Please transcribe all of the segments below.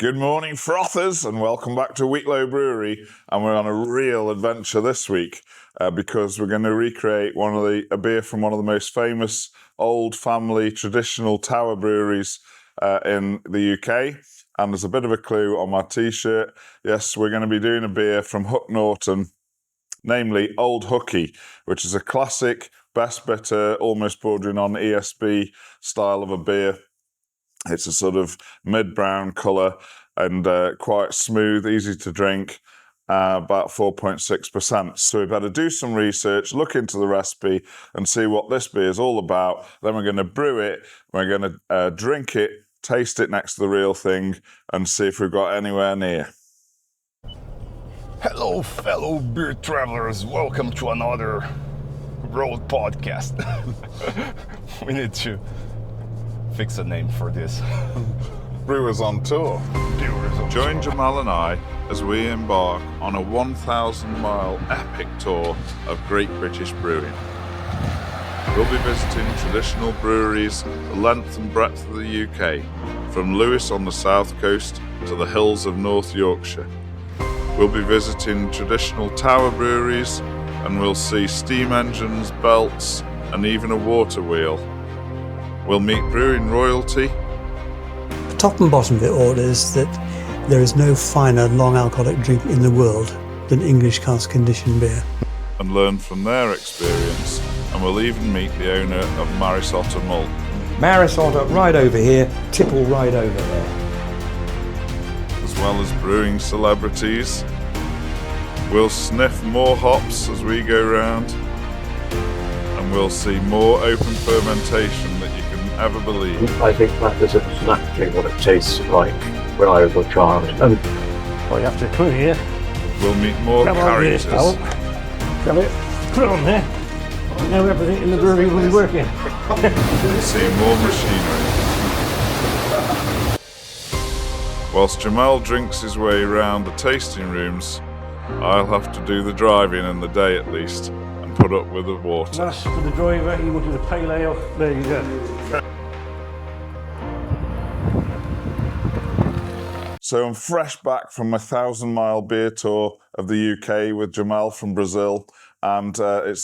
Good morning, frothers, and welcome back to Wheatlow Brewery. And we're on a real adventure this week because we're going to recreate a beer from one of the most famous old family traditional tower breweries in the UK. And there's a bit of a clue on my t-shirt. Yes, we're going to be doing a beer from Hook Norton, namely Old Hooky, which is a classic, best bitter, almost bordering on ESB style of a beer. It's a sort of mid-brown colour and quite smooth, easy to drink, about 4.6%. So we better do some research, look into the recipe and see what this beer is all about. Then we're going to brew it, we're going to drink it, taste it next to the real thing and see if we've got anywhere near. Hello, fellow beer travelers. Welcome to another road podcast. We need to fix a name for this. Brewers on Tour. Join Jamal and I as we embark on a 1,000-mile epic tour of Great British Brewing. We'll be visiting traditional breweries the length and breadth of the UK, from Lewes on the south coast to the hills of North Yorkshire. We'll be visiting traditional tower breweries and we'll see steam engines, belts and even a water wheel. We'll meet brewing royalty. The top and bottom of it all is that there is no finer long alcoholic drink in the world than English cask conditioned beer. And learn from their experience. And we'll even meet the owner of Otter Malt. Otter right over here, Tipple right over there. As well as brewing celebrities. We'll sniff more hops as we go round. And we'll see more open fermentation that you can ever believe. I think that is exactly what it tastes like when I was a child. And well, you have to come here. We'll meet more characters. Grab it, put it on there. Now everything in the brewery will be working. We'll see more machinery. Whilst Jamal drinks his way around the tasting rooms, I'll have to do the driving in the day at least. Put up with the water. That's for the driver, he wanted a pale ale. There you go. So I'm fresh back from my 1,000-mile beer tour of the UK with Jamal from Brazil. And I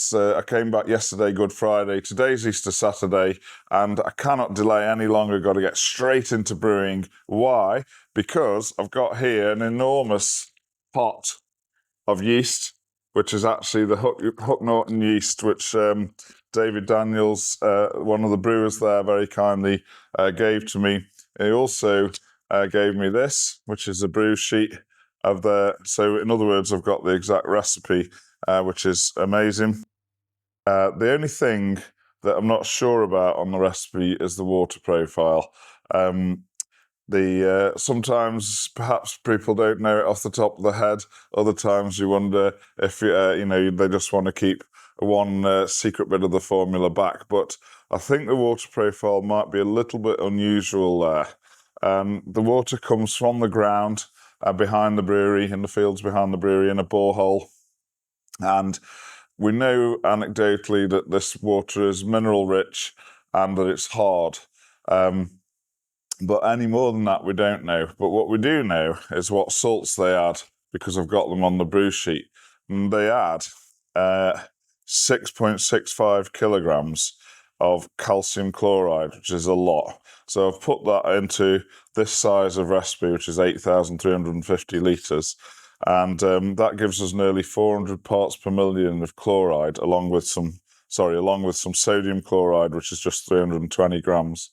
came back yesterday, Good Friday. Today's Easter Saturday, and I cannot delay any longer. Got to get straight into brewing. Why? Because I've got here an enormous pot of yeast, which is actually the Hook Norton yeast, which David Daniels, one of the brewers there, very kindly gave to me. He also gave me this, which is a brew sheet of so in other words, I've got the exact recipe, which is amazing. The only thing that I'm not sure about on the recipe is the water profile. Sometimes perhaps people don't know it off the top of the head. Other times you wonder if they just want to keep one secret bit of the formula back. But I think the water profile might be a little bit unusual there. The water comes from the ground behind the brewery, in the fields behind the brewery, in a borehole, and we know anecdotally that this water is mineral rich and that it's hard. But any more than that, we don't know. But what we do know is what salts they add, because I've got them on the brew sheet. And they add 6.65 kilograms of calcium chloride, which is a lot. So I've put that into this size of recipe, which is 8,350 litres. And that gives us nearly 400 parts per million of chloride, along with some sodium chloride, which is just 320 grams.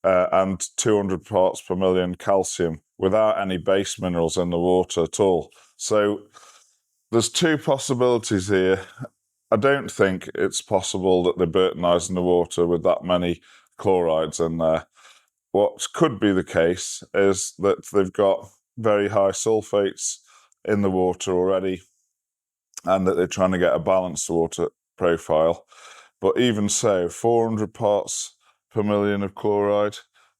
And 200 parts per million calcium without any base minerals in the water at all. So there's two possibilities here. I don't think it's possible that they're Burtonising the water with that many chlorides in there. What could be the case is that they've got very high sulfates in the water already and that they're trying to get a balanced water profile. But even so, 400 parts per million of chloride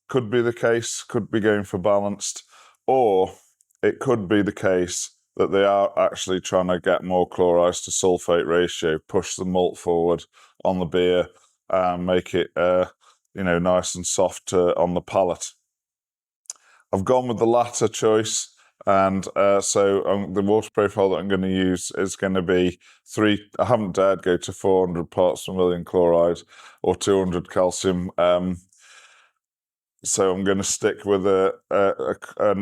could be the case, could be going for balanced, or it could be the case that they are actually trying to get more chlorides to sulfate ratio, push the malt forward on the beer, make it nice and soft on the palate. I've gone with the latter choice. And so the water profile that I'm going to use is going to be 3. I haven't dared go to 400 parts per million chloride or 200 calcium. So I'm going to stick with a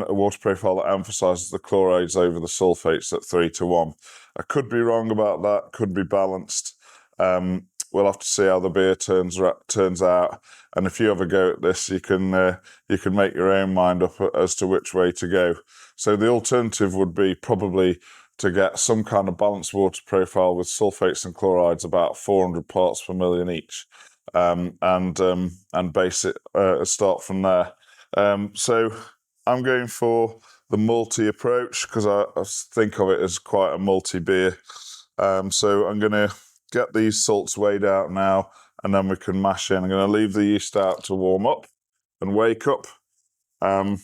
water profile that emphasises the chlorides over the sulfates at 3:1. I could be wrong about that. Could be balanced. We'll have to see how the beer turns out. And if you have a go at this, you can make your own mind up as to which way to go. So the alternative would be probably to get some kind of balanced water profile with sulfates and chlorides about 400 parts per million each, and base it start from there. So I'm going for the malty approach because I think of it as quite a malty beer. So I'm going to get these salts weighed out now, and then we can mash in. I'm going to leave the yeast out to warm up and wake up. I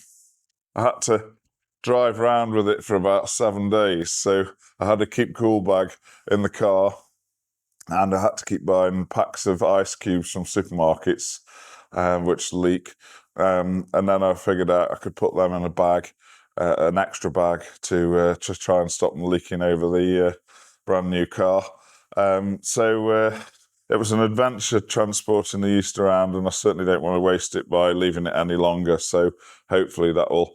had to drive around with it for about 7 days, so I had a keep cool bag in the car, and I had to keep buying packs of ice cubes from supermarkets, which leak. And then I figured out I could put them in a bag, an extra bag, to try and stop them leaking over the brand new car. So it was an adventure transporting the yeast around, and I certainly don't want to waste it by leaving it any longer. So hopefully that will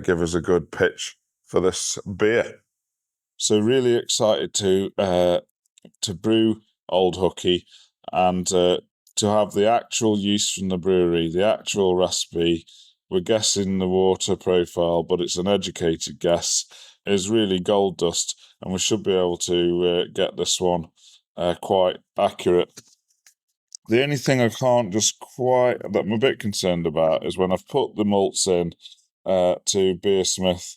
give us a good pitch for this beer. So really excited to brew Old Hooky and to have the actual yeast from the brewery, the actual recipe. We're guessing the water profile, but it's an educated guess. It's really gold dust, and we should be able to get this one quite accurate. The only thing I can't that I'm a bit concerned about is when I've put the malts in to Beersmith,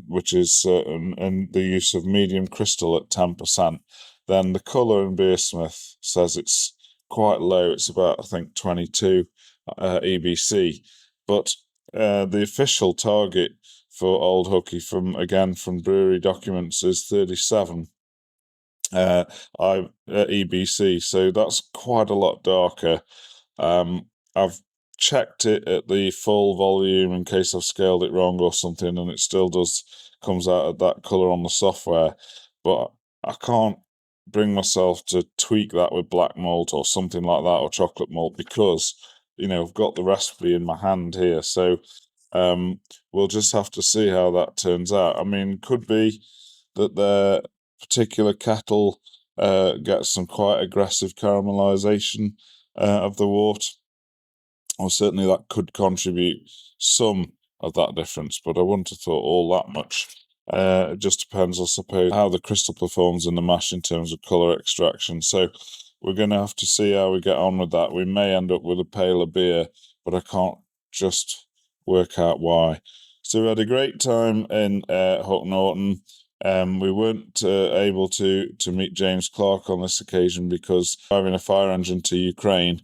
which is and the use of medium crystal at 10%, then the colour in Beersmith says it's quite low. It's about, I think, 22 EBC. But the official target for Old Hooky from Brewery documents is 37 EBC. So that's quite a lot darker. I've checked it at the full volume in case I've scaled it wrong or something, and it still comes out at that colour on the software. But I can't bring myself to tweak that with black malt or something like that, or chocolate malt, because I've got the recipe in my hand here. So we'll just have to see how that turns out. I mean, could be that the particular kettle gets some quite aggressive caramelization of the wort, or certainly that could contribute some of that difference, but I wouldn't have thought all that much. It just depends, I suppose, how the crystal performs in the mash in terms of colour extraction. So we're going to have to see how we get on with that. We may end up with a paler beer, but I can't just work out why. So we had a great time in Hook Norton. We weren't able to meet James Clark on this occasion because driving a fire engine to Ukraine,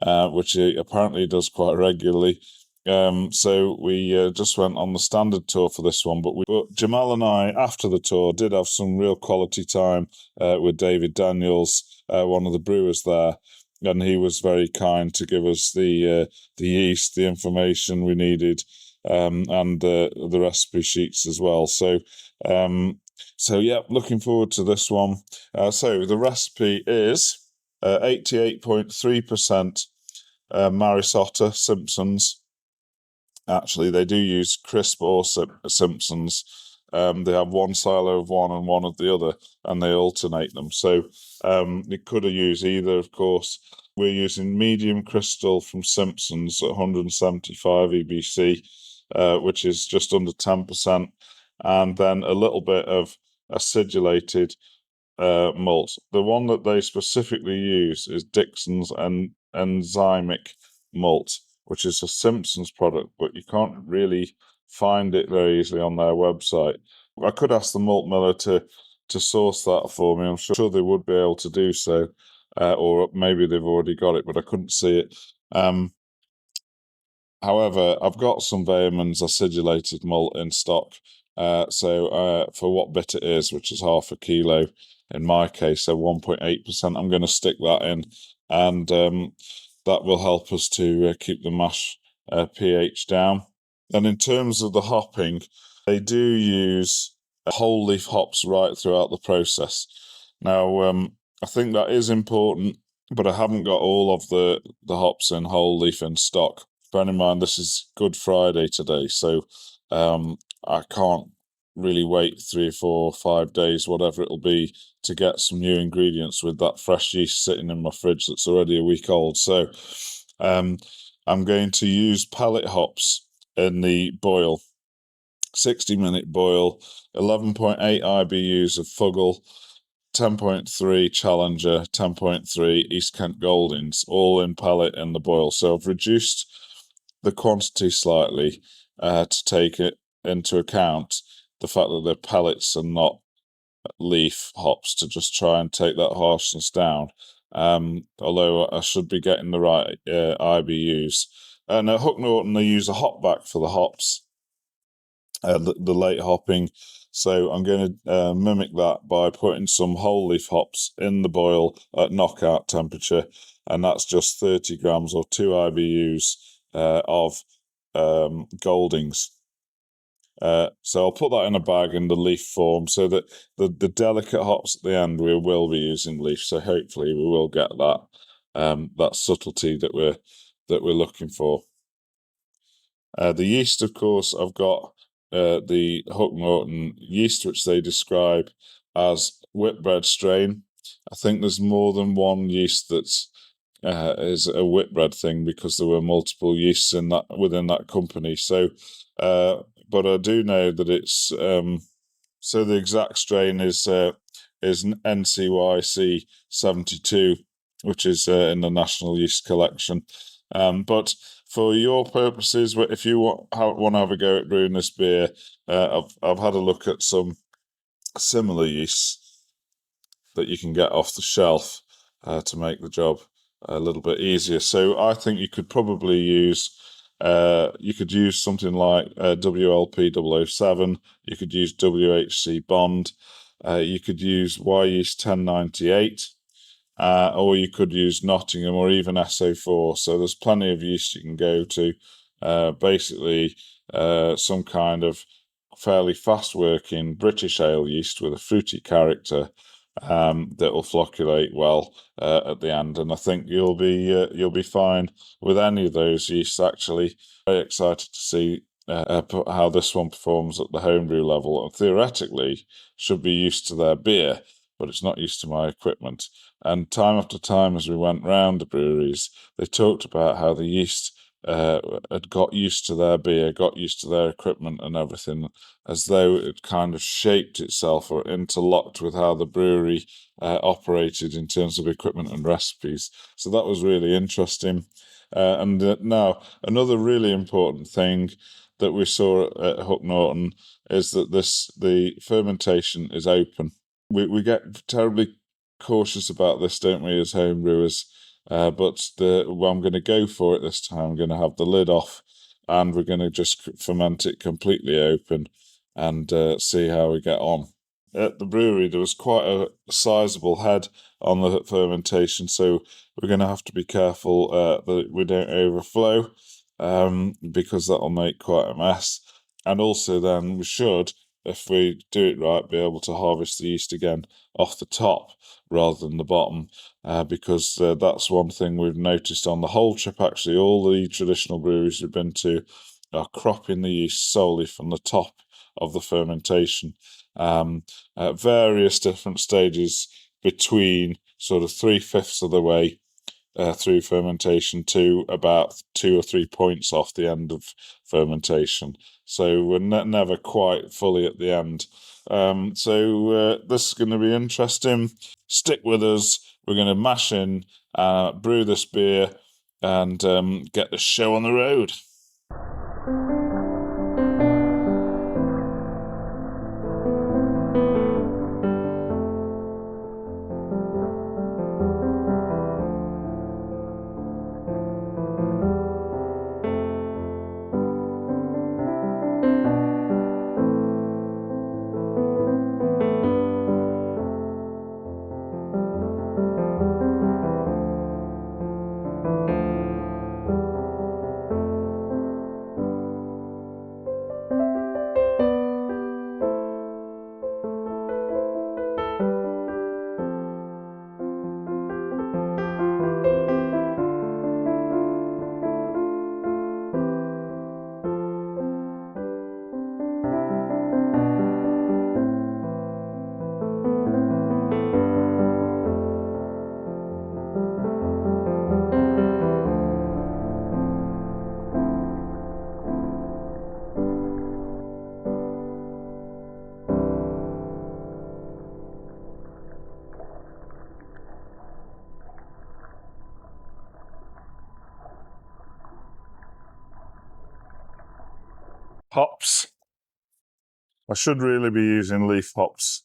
which he apparently does quite regularly. So we just went on the standard tour for this one. But Jamal and I, after the tour, did have some real quality time with David Daniels, one of the brewers there. And he was very kind to give us the yeast, the information we needed, and the recipe sheets as well. So yeah, looking forward to this one. So the recipe is 88.3% Maris Otter Simpsons. Actually, they do use crisp or Simpsons. They have one silo of one and one of the other, and they alternate them. So you could have used either, of course. We're using medium crystal from Simpsons at 175 EBC, which is just under 10%, and then a little bit of acidulated malt. The one that they specifically use is Dixon's enzymic malt, which is a Simpsons product, but you can't really find it very easily on their website. I could ask the malt miller to source that for me. I'm sure they would be able to do so, or maybe they've already got it, but I couldn't see it. However, I've got some Vehemen's acidulated malt in stock. So for what bit it is, which is half a kilo in my case, so 1.8%, I'm going to stick that in, and that will help us to keep the mash pH down. And in terms of the hopping, they do use whole leaf hops right throughout the process. Now, I think that is important, but I haven't got all of the hops in whole leaf in stock. Bear in mind, this is Good Friday today, so I can't really wait 3 or 4 or 5 days, whatever it'll be, to get some new ingredients with that fresh yeast sitting in my fridge that's already a week old. So I'm going to use pellet hops in the boil, 60-minute boil, 11.8 IBUs of Fuggle, 10.3 Challenger, 10.3 East Kent Goldings, all in pellet in the boil. So I've reduced the quantity slightly to take it into account the fact that they're pellets and not leaf hops, to just try and take that harshness down. Although I should be getting the right IBUs. And at Hook Norton, they use a hop back for the hops, the late hopping. So I'm going to mimic that by putting some whole leaf hops in the boil at knockout temperature, and that's just 30 grams or 2 IBUs of Goldings. So I'll put that in a bag in the leaf form, so that the delicate hops at the end, we will be using leaf. So hopefully we will get that subtlety that we're looking for. The yeast, of course, I've got the Hook Norton yeast, which they describe as whitbread strain. I think there's more than one yeast that's is a whitbread thing, because there were multiple yeasts in that within that company. So, but I do know that it's so the exact strain is NCYC 72, which is in the National Yeast Collection. But for your purposes, if you want to have a go at brewing this beer, I've had a look at some similar yeasts that you can get off the shelf to make the job a little bit easier. So I think you could probably use something like WLP 007. You could use WHC Bond. You could use Y Yeast 1098. Or you could use Nottingham or even SO4. So there's plenty of yeast you can go to. Basically, some kind of fairly fast-working British ale yeast with a fruity character that will flocculate well at the end. And I think you'll be fine with any of those yeasts. Actually, very excited to see how this one performs at the homebrew level. And theoretically, should be used to their beer, but it's not used to my equipment. And time after time, as we went round the breweries, they talked about how the yeast had got used to their beer, got used to their equipment and everything, as though it kind of shaped itself or interlocked with how the brewery operated in terms of equipment and recipes. So that was really interesting. And now, another really important thing that we saw at Hook Norton is that the fermentation is open. We get terribly cautious about this, don't we, as home brewers? But I'm going to go for it this time. I'm going to have the lid off, and we're going to just ferment it completely open and see how we get on. At the brewery, there was quite a sizable head on the fermentation, so we're going to have to be careful that we don't overflow, because that'll make quite a mess. And also then we should, if we do it right, be able to harvest the yeast again off the top rather than the bottom, because that's one thing we've noticed on the whole trip. Actually, all the traditional breweries we've been to are cropping the yeast solely from the top of the fermentation, at various different stages between sort of 3/5 of the way through fermentation to about 2 or 3 points off the end of fermentation. So we're never quite fully at the end. So this is going to be interesting. Stick with us. We're going to mash in, brew this beer, and get the show on the road. hops. I should really be using leaf hops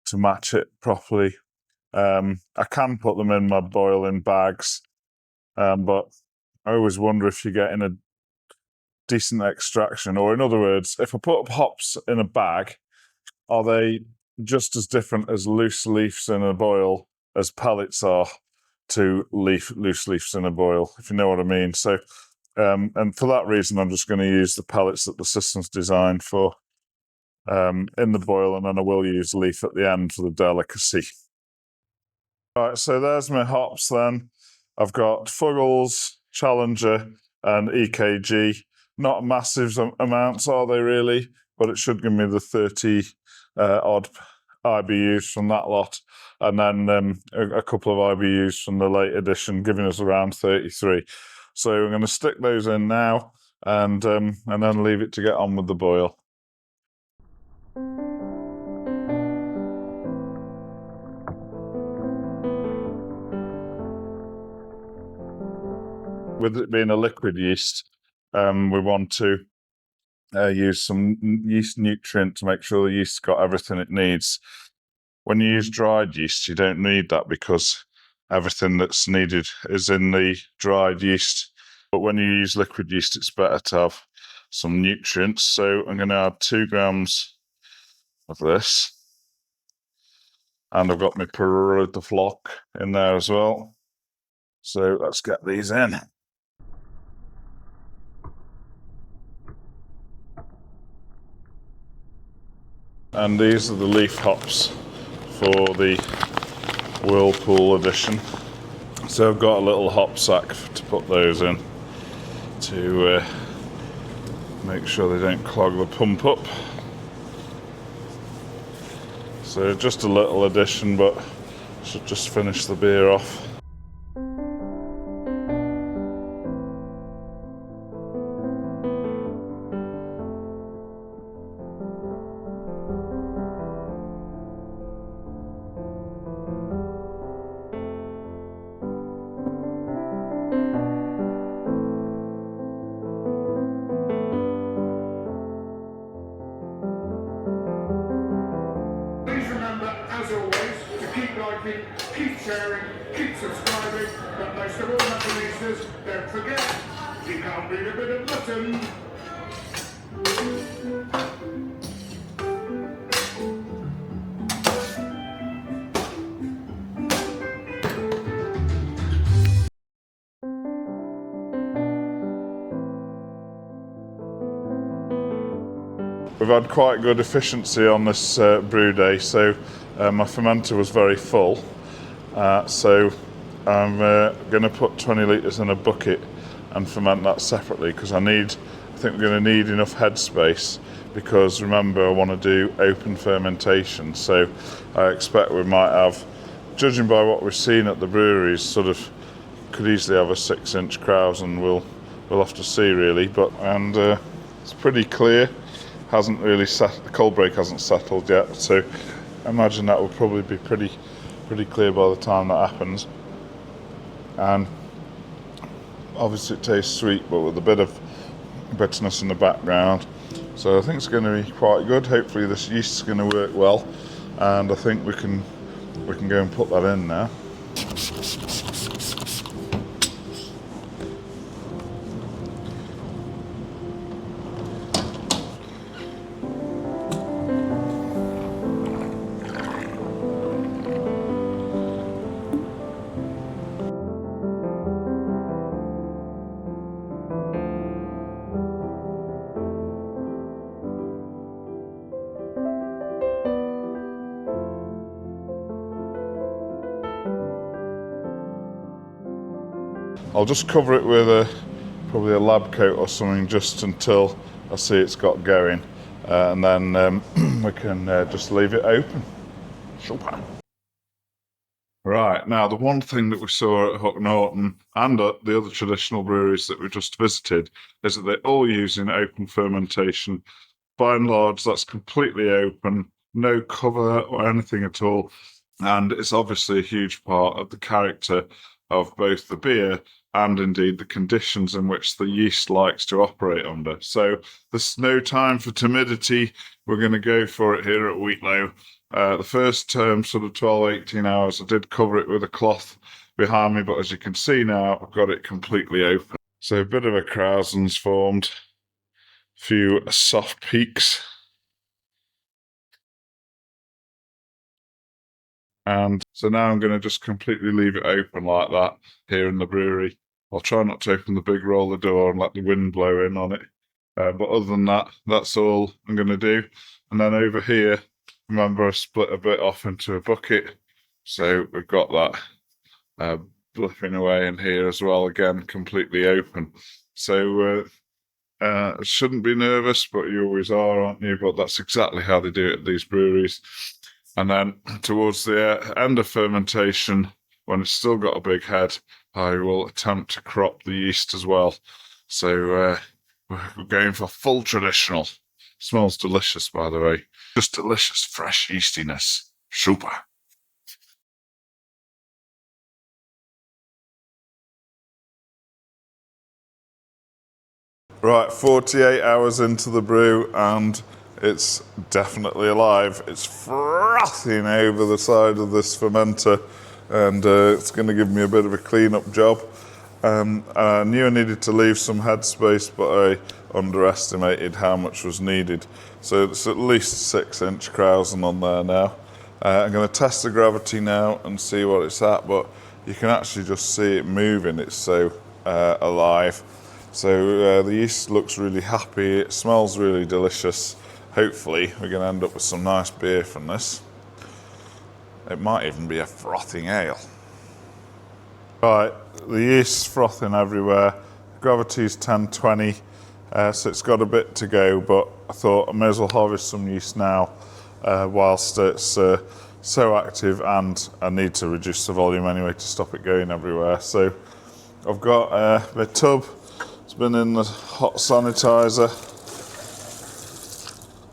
to match it properly. I can put them in my boiling bags, but I always wonder if you're getting a decent extraction, or in other words, if I put up hops in a bag, are they just as different as loose leaves in a boil as pellets are to loose leaves in a boil, if you know what I mean? So, and for that reason, I'm just going to use the pellets that the system's designed for in the boil, and then I will use leaf at the end for the delicacy. All right, so there's my hops then. I've got Fuggles, Challenger, and EKG. Not massive amounts, are they really? But it should give me the 30 odd IBUs from that lot. And then a couple of IBUs from the late edition, giving us around 33. So I'm going to stick those in now and then leave it to get on with the boil. With it being a liquid yeast, we want to use some yeast nutrient to make sure the yeast's got everything it needs. When you use dried yeast, you don't need that because everything that's needed is in the dried yeast. But when you use liquid yeast, it's better to have some nutrients. So I'm going to add 2 grams of this. And I've got my Brewery the flock in there as well. So let's get these in. And these are the leaf hops for the Whirlpool edition. So I've got a little hop sack to put those in to make sure they don't clog the pump up. So just a little addition, but should just finish the beer off. As always, to keep liking, keep sharing, keep subscribing, but most of all, Muttonistas, don't forget, you can't beat a bit of mutton. We've had quite good efficiency on this brew day, so my fermenter was very full. So I'm going to put 20 litres in a bucket and ferment that separately because I think we're going to need enough headspace because remember I want to do open fermentation. So I expect we might have, judging by what we've seen at the breweries, sort of could easily have a 6-inch crowes, and we'll have to see really. And it's pretty clear. Hasn't really the cold break hasn't settled yet, so I imagine that will probably be pretty clear by the time that happens. And obviously it tastes sweet, but with a bit of bitterness in the background. So I think it's going to be quite good. Hopefully this yeast is going to work well, and I think we can go and put that in now. I'll just cover it with probably a lab coat or something just until I see it's got going, and then we can just leave it open. Super. Right, now the one thing that we saw at Hook Norton and at the other traditional breweries that we just visited is that they're all using open fermentation. By and large, that's completely open, no cover or anything at all, and it's obviously a huge part of the character of both the beer and indeed the conditions in which the yeast likes to operate under. So there's no time for timidity. We're going to go for it here at Wheatlow. The first sort of 12, 18 hours, I did cover it with a cloth behind me, but as you can see now, I've got it completely open. So a bit of a krausen's formed, a few soft peaks. And so now I'm going to just completely leave it open like that here in the brewery. I'll try not to open the big roller door and let the wind blow in on it. But other than that, that's all I'm going to do. And then over here, remember I split a bit off into a bucket. So we've got that blipping away in here as well, again, completely open. So shouldn't be nervous, but you always are, aren't you? But that's exactly how they do it at these breweries. And then towards the end of fermentation, when it's still got a big head, I will attempt to crop the yeast as well. So we're going for full traditional. Smells delicious, by the way. Just delicious, fresh yeastiness. Super. Right, 48 hours into the brew and it's definitely alive. It's frothing over the side of this fermenter and it's going to give me a bit of a clean-up job. I knew I needed to leave some headspace, but I underestimated how much was needed. So it's at least 6-inch krausen on there now. I'm going to test the gravity now and see what it's at, but you can actually just see it moving. It's so alive. So the yeast looks really happy. It smells really delicious. Hopefully we're going to end up with some nice beer from this. It might even be a frothing ale. Right, the yeast's frothing everywhere. Gravity's 1020, so it's got a bit to go, but I thought I may as well harvest some yeast now whilst it's so active, and I need to reduce the volume anyway to stop it going everywhere. So I've got my tub. It's been in the hot sanitizer.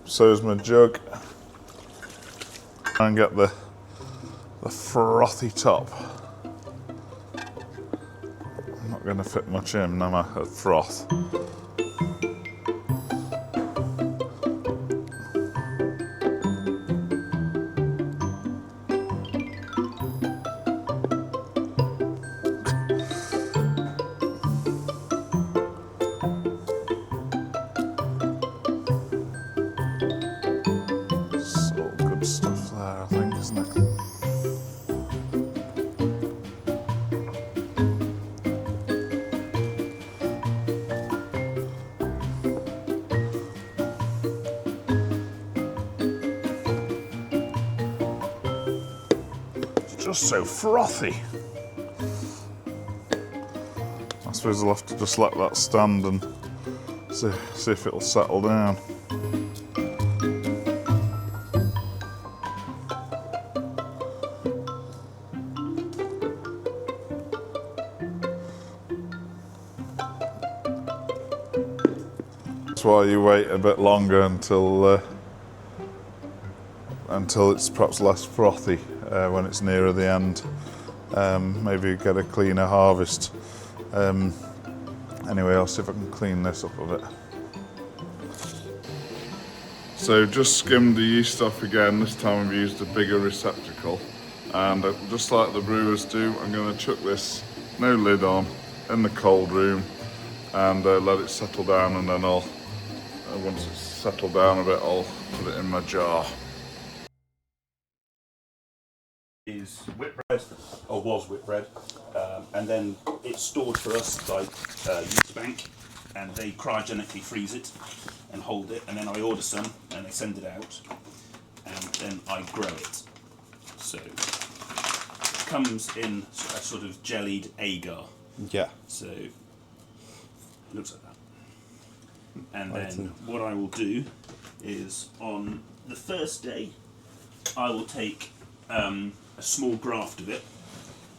So is my jug. And get the frothy top. I'm not going to fit much in, am I? At froth. It's all good stuff there, I think, isn't it? Just so frothy. I suppose I'll have to just let that stand and see if it'll settle down. That's why you wait a bit longer until it's perhaps less frothy when it's nearer the end. Maybe get a cleaner harvest. Anyway, I'll see if I can clean this up a bit. So just skimmed the yeast off again. This time I've used a bigger receptacle, and just like the brewers do, I'm going to chuck this, no lid on, in the cold room and let it settle down, and then once it's settled down a bit, I'll put it in my jar. Is Whitbread, or was Whitbread, and then it's stored for us by Yeast Bank, and they cryogenically freeze it and hold it, and then I order some and they send it out, and then I grow it. So it comes in a sort of jellied agar. Yeah. So it looks like that. And then what I will do is on the first day I will take a small graft of it,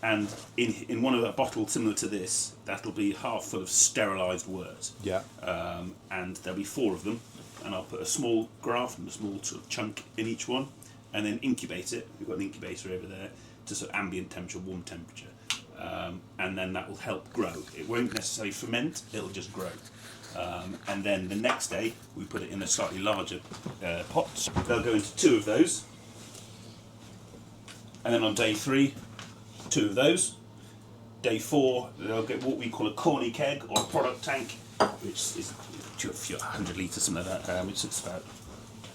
and in one of a bottle similar to this, that'll be half full of sterilised wort. Yeah. And there'll be 4 of them, and I'll put a small graft and a small sort of chunk in each one, and then incubate it. We've got an incubator over there to sort of ambient temperature, warm temperature, and then that will help grow. It won't necessarily ferment, it'll just grow. And then the next day, we put it in a slightly larger pot. They'll go into 2 of those. And then on day 3, 2 of those. Day 4, they'll get what we call a corny keg or a product tank, which is a few 100 litres, something like that. It's about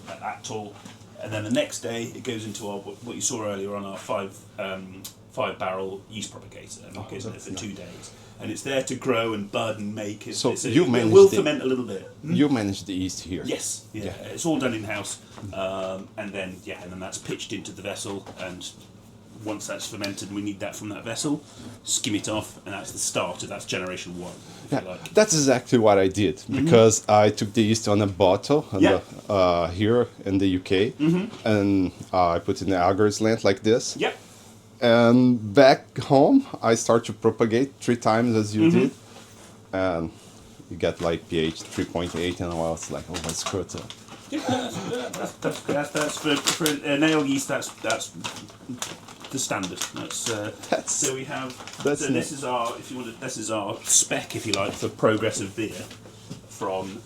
that tall. And then the next day, it goes into our what you saw earlier on our 5-barrel yeast propagator, and it goes in there for 2 days. And it's there to grow and bud and make. So it will ferment a little bit. You manage the yeast here. Yes, yeah. It's all done in house, and then that's pitched into the vessel, and once that's fermented, and we need that from that vessel, skim it off, and that's the start of that's generation 1. Yeah, like. that's exactly what I did, because I took the yeast on a bottle here in the UK, and I put it in the agar's length like this. Yep. And back home, I start to propagate 3 times as you did, and you get like pH 3.8, and I was like, oh, that's good. That's for nail yeast. That's the standard. So we have. This is our, if you want, this is our spec, if you like, for progressive beer. From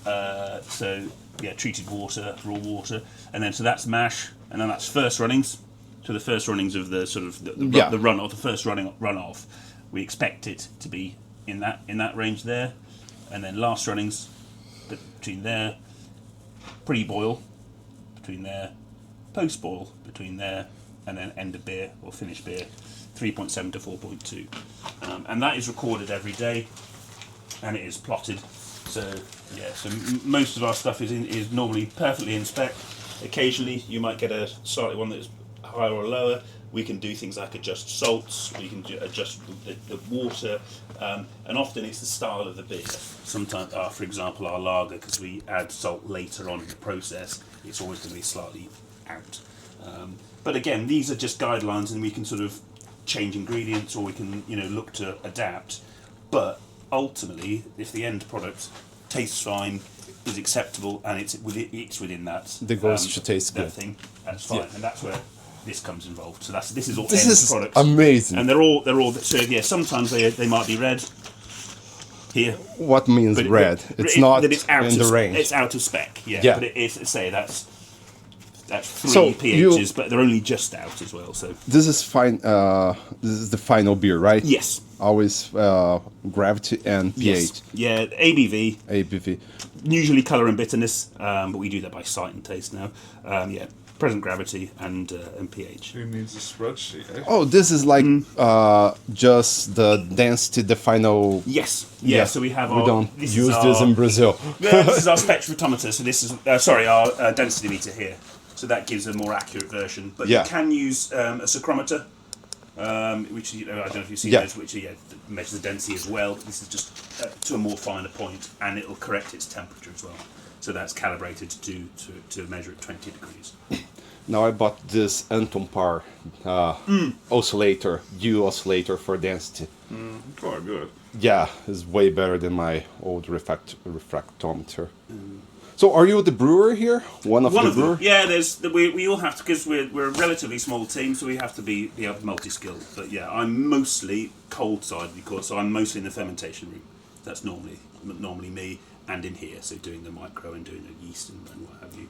treated water, raw water, and then so that's mash, and then that's first runnings. So the first runnings of the sort of the run off, the first run off, we expect it to be in that range there, and then last runnings between there, pre-boil between there, post-boil between there, and then end of beer or finished beer, 3.7 to 4.2, and that is recorded every day, and it is plotted. So most of our stuff is normally perfectly in spec. Occasionally you might get a slightly one that is higher or lower. We can do things like adjust salts, we can adjust the water, and often it's the style of the beer. Sometimes, for example, our lager, because we add salt later on in the process, it's always going to be slightly out. But again, these are just guidelines, and we can sort of change ingredients, or we can look to adapt. But ultimately, if the end product tastes fine, is acceptable, and it's within that, the goals should taste good. Thing, that's fine, and that's where this comes involved. So this is all this end is products, amazing, and they're all so sometimes they might be red here. What means but red? It's not that it's out in the range. It's out of spec. Yeah. But it is that's 3 So pHs, but they're only just out as well. So this is fine. This is the final beer, right? yes, Always gravity and pH. yes, yeah, ABV. ABV. Usually colour and bitterness, but we do that by sight and taste now. Present gravity and pH. Who needs a spreadsheet, eh? Oh, this is like just the density, the final. Yes, yeah. So we have we don't use this in Brazil. This is our spectrophotometer. So this is our density meter here. So that gives a more accurate version. But you can use a psychrometer, which I don't know if you've seen those, which measures the density as well. But this is just to a more finer point, and it will correct its temperature as well. So that's calibrated to measure at 20 degrees. Now I bought this Anton-Par oscillator, U oscillator for density. Quite good. Yeah, it's way better than my old refractometer. So are you the brewer here? One of the brewer? Yeah, we all have to, because we're a relatively small team, so we have to be multi-skilled. But yeah, I'm mostly cold side, because I'm mostly in the fermentation room. That's normally me, and in here, so doing the micro and doing the yeast and what have you.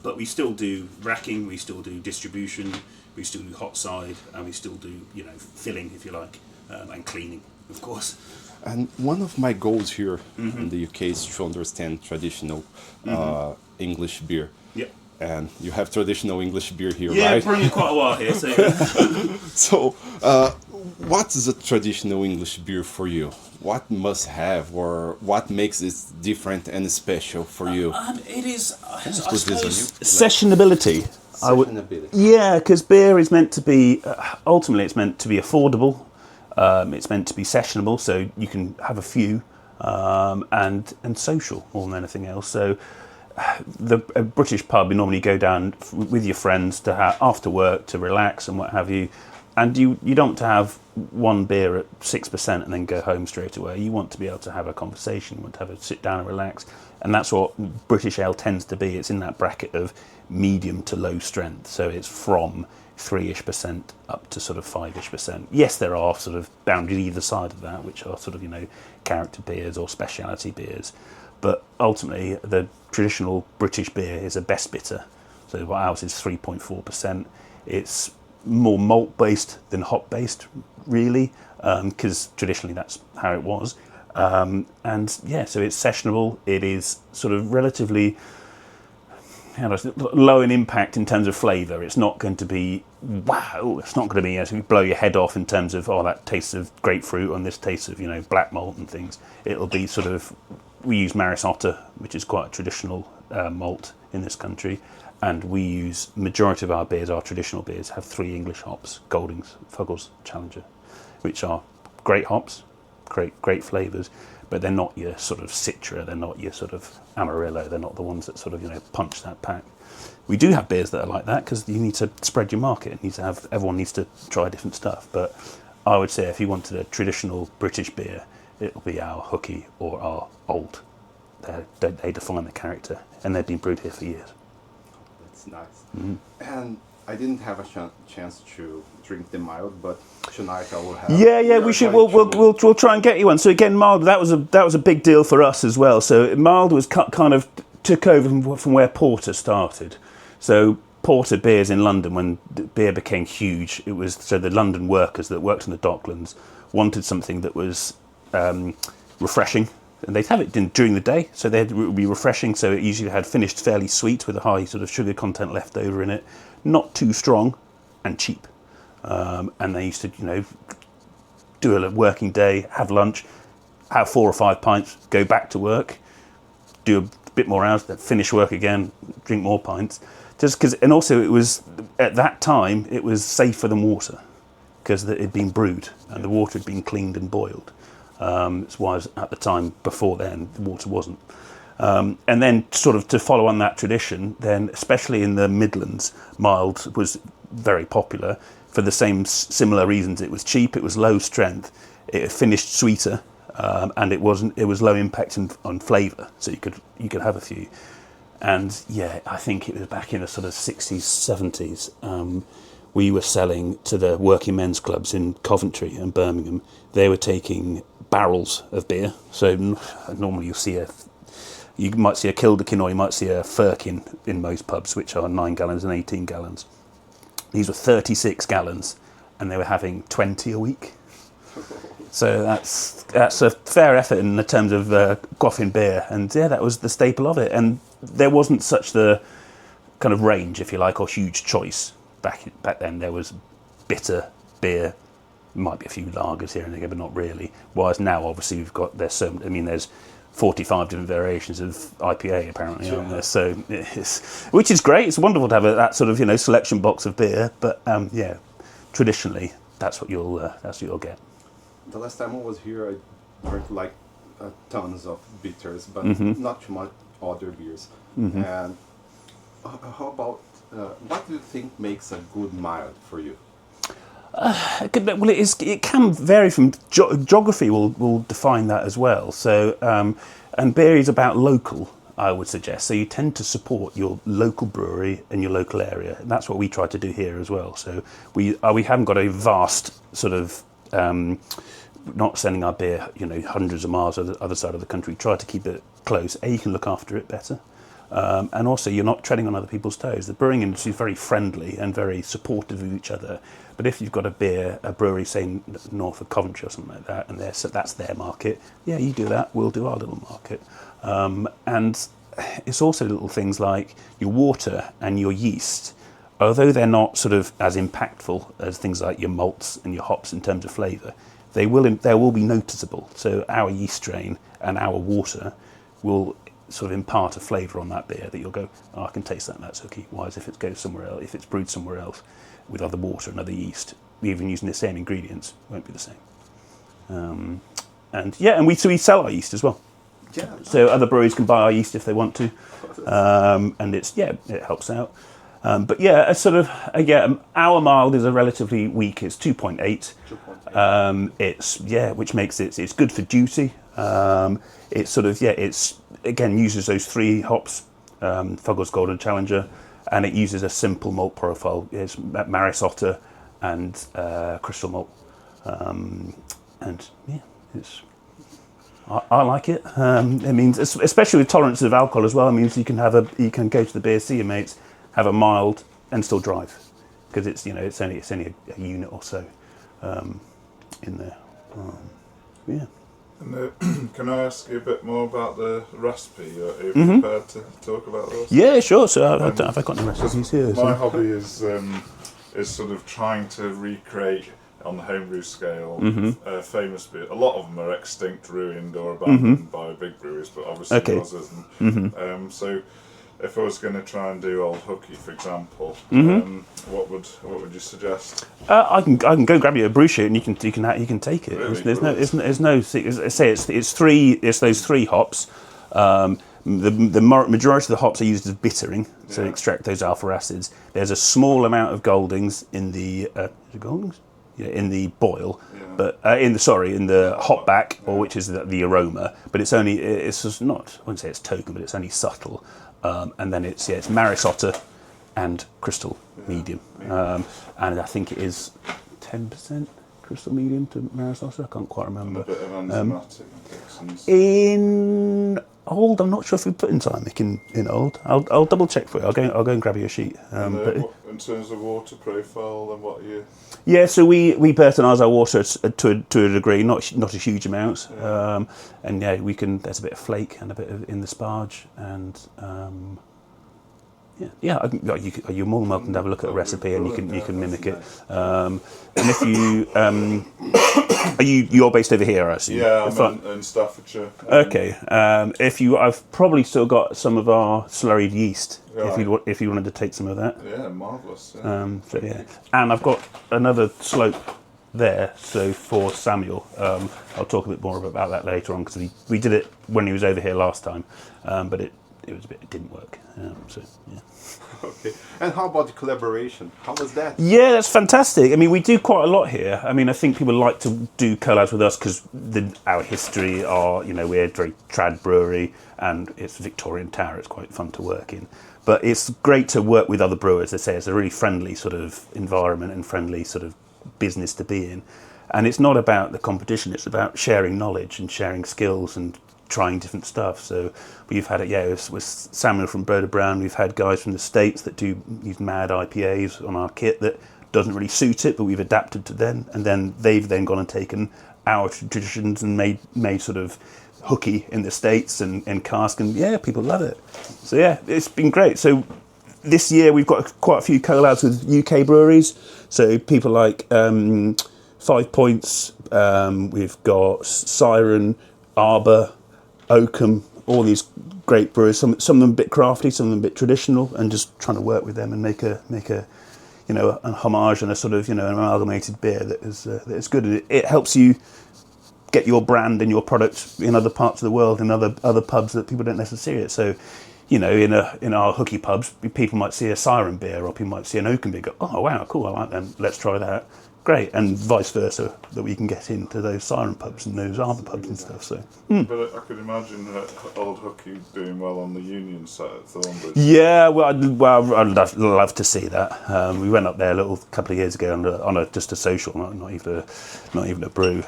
But we still do racking, we still do distribution, we still do hot side, and we still do filling, if you like, and cleaning, of course. And one of my goals here in the UK is to understand traditional English beer. Yep. And you have traditional English beer here, right? right? Yeah, probably quite a while here. So, so what is a traditional English beer for you? What must have, or what makes it different and special for you? It is, I suppose, sessionability. Yeah, because beer is meant to be, ultimately it's meant to be affordable. It's meant to be sessionable, so you can have a few, and social more than anything else. So a British pub, you normally go down with your friends to after work to relax and what have you. And you don't want to have one beer at 6% and then go home straight away. You want to be able to have a conversation. You want to sit down and relax. and that's what British ale tends to be. It's in that bracket of medium to low strength, so it's from 3-ish% up to sort of 5-ish%. Yes, there are sort of boundaries either side of that, which are sort of, you know, character beers or speciality beers, but ultimately the traditional British beer is a best bitter. So ours is 3.4%. It's more malt based than hop based, really, because traditionally that's how it was. And yeah, so it's sessionable. It is sort of relatively low in impact in terms of flavour. It's not going to be wow. It's not going to be blow your head off in terms of that tastes of grapefruit and this tastes of, you know, black malt and things. It'll be sort of, we use Maris Otter, which is quite a traditional malt in this country, and we use majority of our beers, our traditional beers, have 3 English hops: Goldings, Fuggles, Challenger, which are great hops, great flavours, but they're not your sort of Citra, they're not your sort of Amarillo, they're not the ones that sort of, you know, punch that pack. We do have beers that are like that because you need to spread your market. It needs to have, everyone needs to try different stuff. But I would say if you wanted a traditional British beer, it'll be our Hooky or our Old. They define the character, and they've been brewed here for years. That's nice. And I didn't have a chance to drink the mild, but tonight I will have. Yeah, we should. We'll try and get you one. So again, mild. That was a big deal for us as well. So mild was kind of took over from where porter started. So porter beers in London, when beer became huge, it was so the London workers that worked in the Docklands wanted something that was refreshing. And they'd have it during the day, so it would be refreshing. So it usually had finished fairly sweet with a high sort of sugar content left over in it, not too strong, and cheap. And they used to, you know, do a working day, have lunch, have 4 or 5 pints, go back to work, do a bit more hours, then finish work again, drink more pints. Just because, and also it was at that time it was safer than water because it had been brewed and the water had been cleaned and boiled. That's why at the time before then the water wasn't. And then sort of to follow on that tradition, then especially in the Midlands, mild was very popular for the similar reasons. It was cheap, it was low strength, it finished sweeter, and it was low impact on flavour, so you could have a few. And yeah, I think it was back in the sort of 60s, 70s. We were selling to the working men's clubs in Coventry and Birmingham. They were taking barrels of beer. So normally you might see a Kilderkin or you might see a Firkin in most pubs, which are 9 gallons and 18 gallons. These were 36 gallons, and they were having 20 a week. So that's a fair effort in the terms of quaffing beer, and yeah, that was the staple of it. And there wasn't such the kind of range, if you like, or huge choice back then. There was bitter beer, might be a few lagers here and there, but not really. Whereas now, obviously, there's 45 different variations of IPA apparently, aren't there? So which is great. It's wonderful to have that sort of, you know, selection box of beer. But yeah, traditionally, that's what you'll get. The last time I was here, I drank like tons of bitters, but not too much other beers. And how about what do you think makes a good mild for you? Well, it can vary from geography. Will define that as well. So, and beer is about local, I would suggest. So you tend to support your local brewery and your local area, and that's what we try to do here as well. So we haven't got a vast sort of not sending our beer, you know, hundreds of miles to the other side of the country. Try to keep it close. You can look after it better. And also, you're not treading on other people's toes. The brewing industry is very friendly and very supportive of each other. But if you've got a brewery, say, north of Coventry or something like that, and that's their market, yeah, you do that, we'll do our little market. And it's also little things like your water and your yeast. Although they're not sort of as impactful as things like your malts and your hops in terms of flavour, they will be noticeable. So our yeast strain and our water will sort of impart a flavour on that beer that you'll go, oh, I can taste that, that's Hooky. Whereas if it goes somewhere else, if it's brewed somewhere else with other water and other yeast, even using the same ingredients, it won't be the same. And we sell our yeast as well. Yeah. So other breweries can buy our yeast if they want to, and it helps out. But yeah, it's sort of our mild is a relatively weak. It's 2.8. It's which makes it's good for duty. It's sort of it's again uses those 3 hops, Fuggles, Golden, Challenger, and it uses a simple malt profile. It's Maris, Otter, and crystal malt, and yeah, it's. I like it. It means, especially with tolerance of alcohol as well. It means you can go to the beer, see your mates, have a mild, and still drive, because it's only a unit or so in there. Yeah. And, can I ask you a bit more about the recipe? Are you prepared to talk about this? Yeah, sure. So have I got any recipes here? My hobby is sort of trying to recreate on the homebrew scale famous beer. A lot of them are extinct, ruined, or abandoned by big breweries, but obviously yours isn't. So if I was going to try and do Old Hooky, for example, what would you suggest? I can go grab you a brew sheet and you can take it. Really? There's no say it's those 3 hops. The majority of the hops are used as bittering to extract those alpha acids. There's a small amount of Goldings in the Goldings? Yeah, in the boil, but in the hop back, or which is the aroma. But it's just not. I wouldn't say it's token, but it's only subtle. And then it's Maris, Otter, and crystal medium. And I think it is 10% crystal medium to Maris, Otter. I can't quite remember. And a bit of enzymatic in old, I'm not sure if we put enzymic in old. I'll double check for you. I'll go and grab you a sheet. But in terms of water profile, then what are you? Yeah, so we Burtonise our water to a degree, not a huge amount, and we can. There's a bit of flake and a bit of in the sparge, and you're more than welcome to have a look at a recipe, and you can mimic it. And if you're based over here, I assume. Yeah, I'm in Staffordshire. Okay. I've probably still got some of our slurried yeast. Right. If you wanted to take some of that. Yeah, marvellous. Yeah. And I've got another slope there. So for Samuel, I'll talk a bit more about that later on, because we did it when he was over here last time, but it didn't work. Okay. And how about the collaboration? How was that? Yeah, that's fantastic. I mean, we do quite a lot here. I mean, I think people like to do collabs with us because our history we're a very trad brewery, and it's Victorian tower. It's quite fun to work in. But it's great to work with other brewers. They say it's a really friendly sort of environment and friendly sort of business to be in. And it's not about the competition. It's about sharing knowledge and sharing skills and trying different stuff. So we've had it, with Samuel from Broder Brown. We've had guys from the States that do these mad IPAs on our kit that doesn't really suit it, but we've adapted to them. And then they've then gone and taken our traditions and made sort of hooky in the States and cask, and people love it. So it's been great. So this year we've got quite a few collabs with UK breweries. So people like 5 Points, we've got Siren, Arbor, Oakham, all these great brewers. Some of them a bit crafty, some of them a bit traditional, and just trying to work with them and make a a homage and a sort of an amalgamated beer that is good. And it helps you get your brand and your product in other parts of the world, in other pubs that people don't necessarily see it. So, in our hooky pubs, people might see a Siren beer, or people might see an Oakham beer. Go, oh wow, cool, I like them. Let's try that. Great, and vice versa, that we can get into those Siren pubs and those Arbor pubs and stuff. So, But I could imagine Old Hooky doing well on the Union side at Thornbridge. Yeah, I'd love to see that. We went up there a couple of years ago on just a social, not even a brew.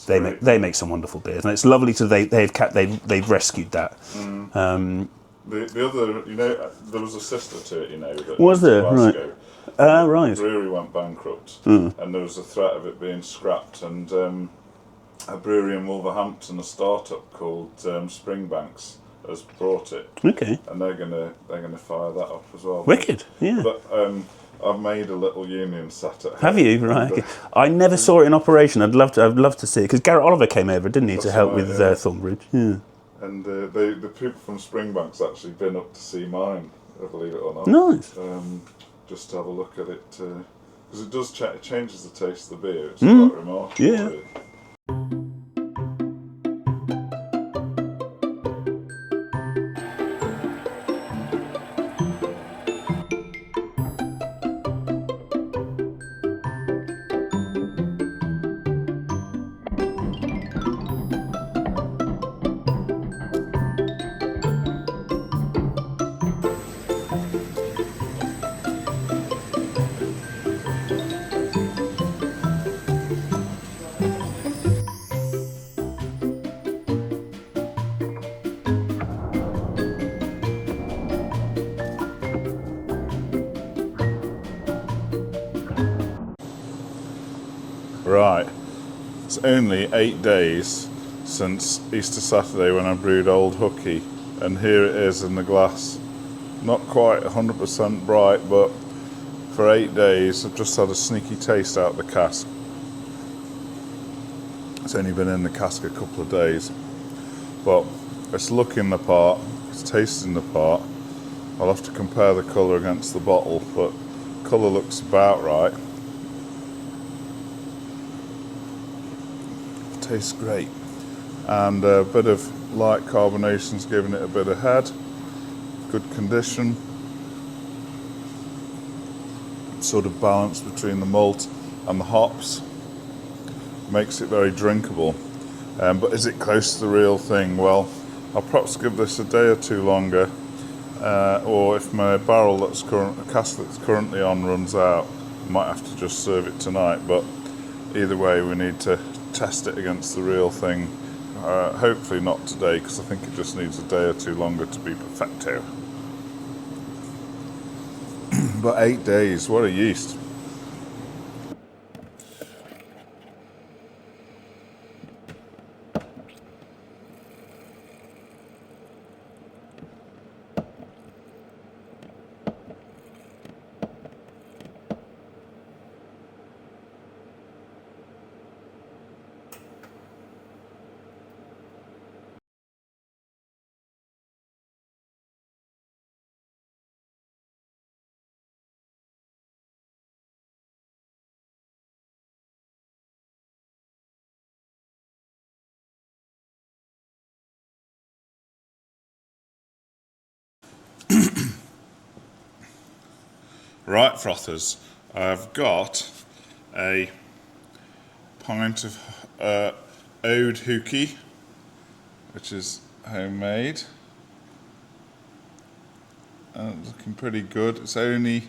They make some wonderful beers, and it's lovely to they've rescued that. The other, there was a sister to it, that was there? Right. Right. Brewery went bankrupt, and there was a threat of it being scrapped. And a brewery in Wolverhampton, a startup called Springbanks, has brought it. Okay. And they're gonna fire that up as well. Wicked. Yeah. But I've made a little Union set at home. Have you? Right. Okay. I never saw it in operation. I'd love to see it, because Garrett Oliver came over, didn't he, to help with Thornbridge? Yeah. And the people from Springbank's actually been up to see mine, believe it or not. Nice. Just to have a look at it, because it does it changes the taste of the beer. It's quite remarkable. Yeah. Really. Right, it's only 8 days since Easter Saturday when I brewed Old Hooky, and here it is in the glass. Not quite 100% bright, but for 8 days I've just had a sneaky taste out of the cask. It's only been in the cask a couple of days, but it's looking the part, it's tasting the part. I'll have to compare the colour against the bottle, but colour looks about right. Tastes great, and a bit of light carbonation's giving it a bit of head. Good condition, sort of balance between the malt and the hops, makes it very drinkable. But is it close to the real thing? Well, I'll perhaps give this a day or two longer, or if my barrel cask that's currently on runs out, I might have to just serve it tonight. But either way, we need to test it against the real thing. Hopefully not today, because I think it just needs a day or two longer to be perfecto. But 8 days, what a yeast. Right, frothers, I've got a pint of Old Hooky, which is homemade, and looking pretty good. It's only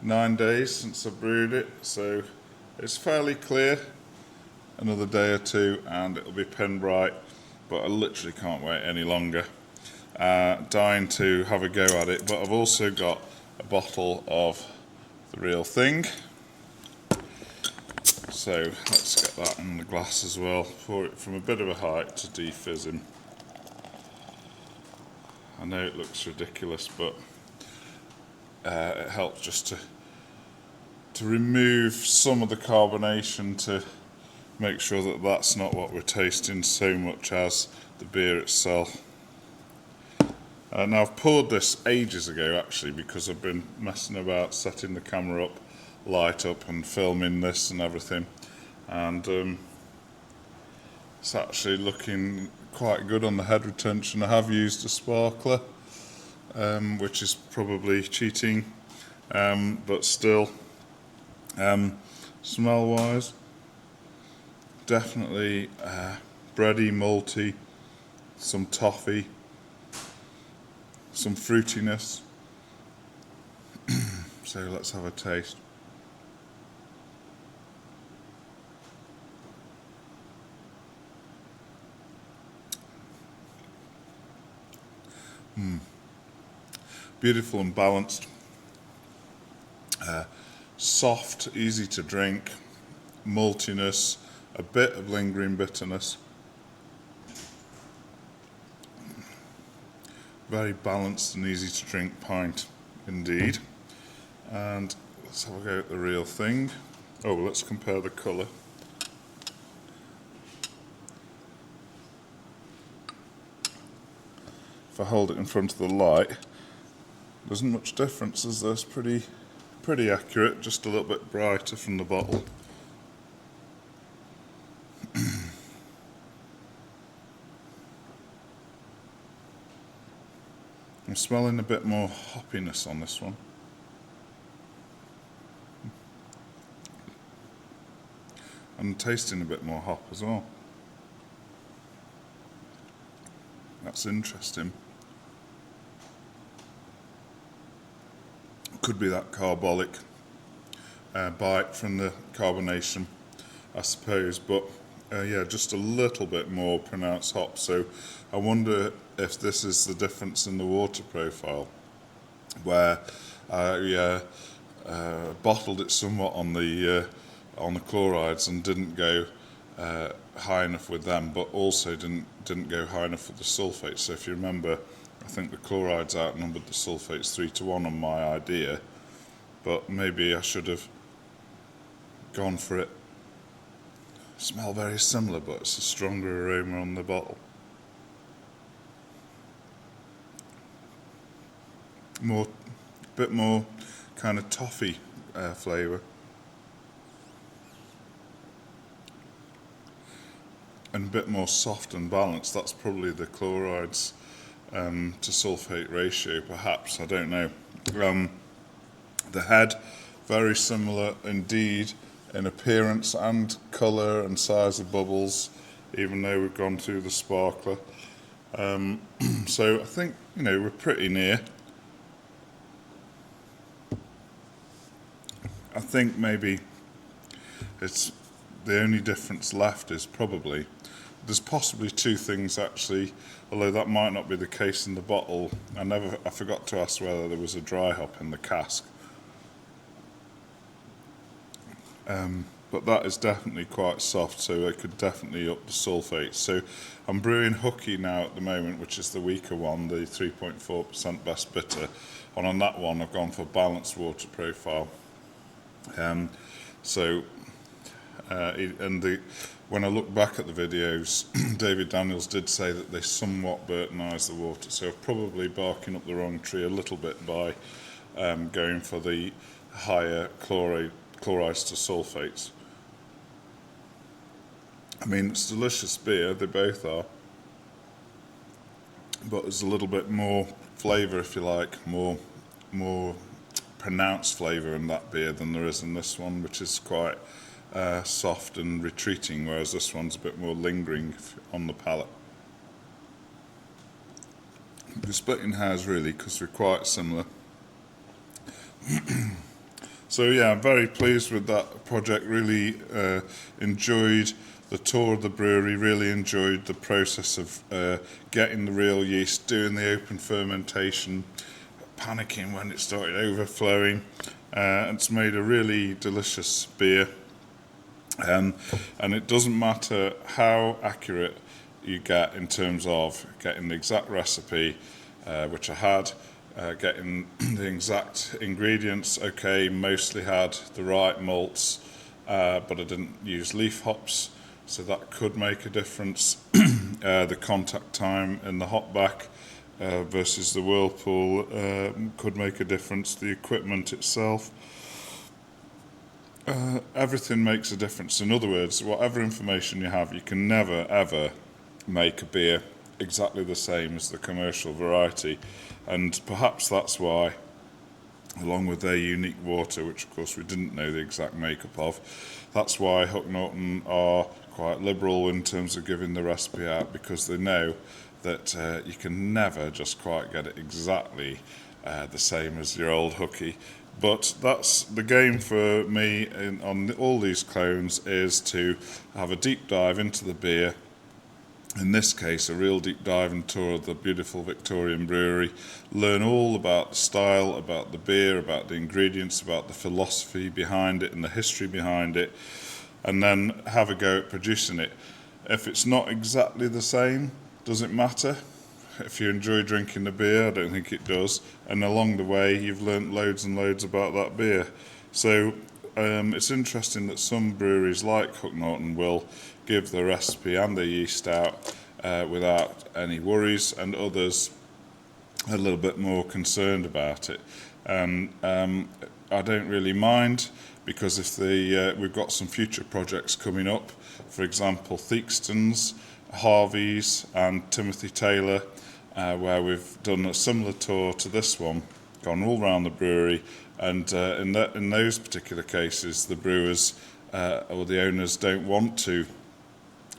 9 days since I brewed it, so it's fairly clear. Another day or two and it'll be pen bright, but I literally can't wait any longer. Dying to have a go at it, but I've also got a bottle of the real thing, so let's get that in the glass as well. Pour it from a bit of a height to defizzing. I know it looks ridiculous, but it helps just to remove some of the carbonation, to make sure that that's not what we're tasting so much as the beer itself. Now I've poured this ages ago actually, because I've been messing about setting the camera up, light up and filming this and everything, and it's actually looking quite good on the head retention. I have used a sparkler, which is probably cheating, but still, smell wise, definitely bready, malty, some toffee, some fruitiness. So let's have a taste. Beautiful and balanced, soft, easy to drink, maltiness, a bit of lingering bitterness. Very balanced and easy to drink pint indeed. And let's have a go at the real thing. Oh, let's compare the colour. If I hold it in front of the light, there isn't much difference, is there? It's pretty accurate, just a little bit brighter from the bottle. I'm smelling a bit more hoppiness on this one. I'm tasting a bit more hop as well. That's interesting. Could be that carbolic bite from the carbonation, I suppose, but yeah, just a little bit more pronounced hop. So I wonder if this is the difference in the water profile, where I bottled it somewhat on the on the chlorides and didn't go high enough with them, but also didn't go high enough with the sulfates. So if you remember, I think the chlorides outnumbered the sulfates 3-1 on my idea, but maybe I should have gone for it. Smell very similar, but it's a stronger aroma on the bottle. Bit more kind of toffee flavour. And a bit more soft and balanced. That's probably the chlorides to sulfate ratio, perhaps, I don't know. The head, very similar indeed in appearance and colour and size of bubbles, even though we've gone through the sparkler. So I think, we're pretty near. I think maybe it's the only difference left is probably, there's possibly two things actually, although that might not be the case in the bottle. I forgot to ask whether there was a dry hop in the cask. But that is definitely quite soft, so it could definitely up the sulfate. So I'm brewing Hooky now at the moment, which is the weaker one, the 3.4% best bitter. And on that one, I've gone for balanced water profile. When I look back at the videos, David Daniels did say that they somewhat Burtonised the water, so probably barking up the wrong tree a little bit by going for the higher chlorides to sulfates. I mean, it's delicious beer, they both are, but there's a little bit more flavour, if you like, more pronounced flavour in that beer than there is in this one, which is quite soft and retreating, whereas this one's a bit more lingering on the palate. We're splitting hairs really because we're quite similar. So yeah, I'm very pleased with that project. Really enjoyed the tour of the brewery, really enjoyed the process of getting the real yeast, doing the open fermentation, panicking when it started overflowing. It's made a really delicious beer. And it doesn't matter how accurate you get in terms of getting the exact recipe, which I had, getting the exact ingredients. Okay, mostly had the right malts, but I didn't use leaf hops, so that could make a difference. The contact time in the hop back versus the whirlpool could make a difference. The equipment itself. Everything makes a difference. In other words, whatever information you have, you can never ever make a beer exactly the same as the commercial variety, and perhaps that's why, along with their unique water, which of course we didn't know the exact makeup of, that's why Hook Norton are quite liberal in terms of giving the recipe out, because they know that you can never just quite get it exactly the same as your old Hooky. But that's the game for me on all these clones, is to have a deep dive into the beer. In this case, a real deep dive and tour of the beautiful Victorian brewery, learn all about the style, about the beer, about the ingredients, about the philosophy behind it and the history behind it, and then have a go at producing it. If it's not exactly the same, does it matter? If you enjoy drinking the beer, I don't think it does. And along the way, you've learnt loads and loads about that beer. So it's interesting that some breweries like Hook Norton will give the recipe and the yeast out without any worries, and others are a little bit more concerned about it. I don't really mind, because if we've got some future projects coming up, for example, Theakston's, Harvey's and Timothy Taylor, where we've done a similar tour to this one, gone all around the brewery, and in those particular cases, the brewers or the owners don't want to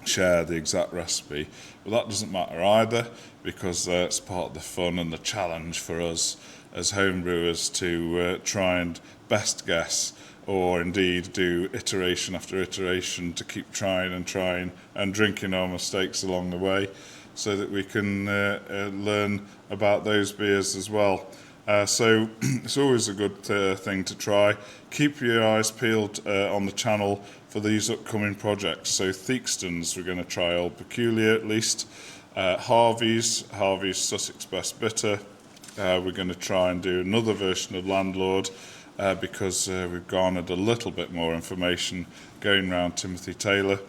share the exact recipe. But that doesn't matter either, because it's part of the fun and the challenge for us as home brewers to try and best guess, or indeed do iteration after iteration, to keep trying and drinking our mistakes along the way, so that we can learn about those beers as well. So it's always a good thing to try. Keep your eyes peeled on the channel for these upcoming projects. So Theakston's, we're going to try Old Peculiar at least. Harvey's Sussex Best Bitter. We're going to try and do another version of Landlord because we've garnered a little bit more information going around Timothy Taylor.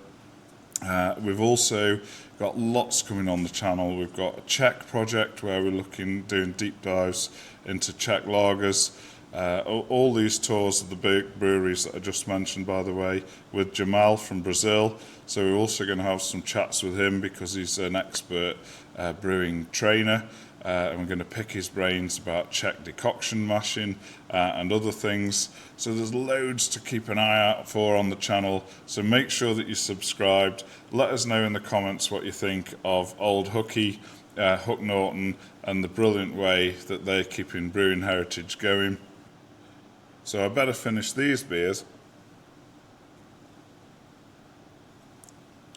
We've also got lots coming on the channel. We've got a Czech project where we're doing deep dives into Czech lagers. All these tours of the big breweries that I just mentioned, by the way, with Jamal from Brazil. So we're also going to have some chats with him because he's an expert brewing trainer. And we're going to pick his brains about Czech decoction mashing and other things. So there's loads to keep an eye out for on the channel. So make sure that you're subscribed. Let us know in the comments what you think of Old Hooky, Hook Norton, and the brilliant way that they're keeping brewing heritage going. So I better finish these beers.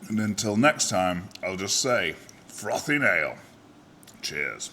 And until next time, I'll just say, frothing ale. Cheers.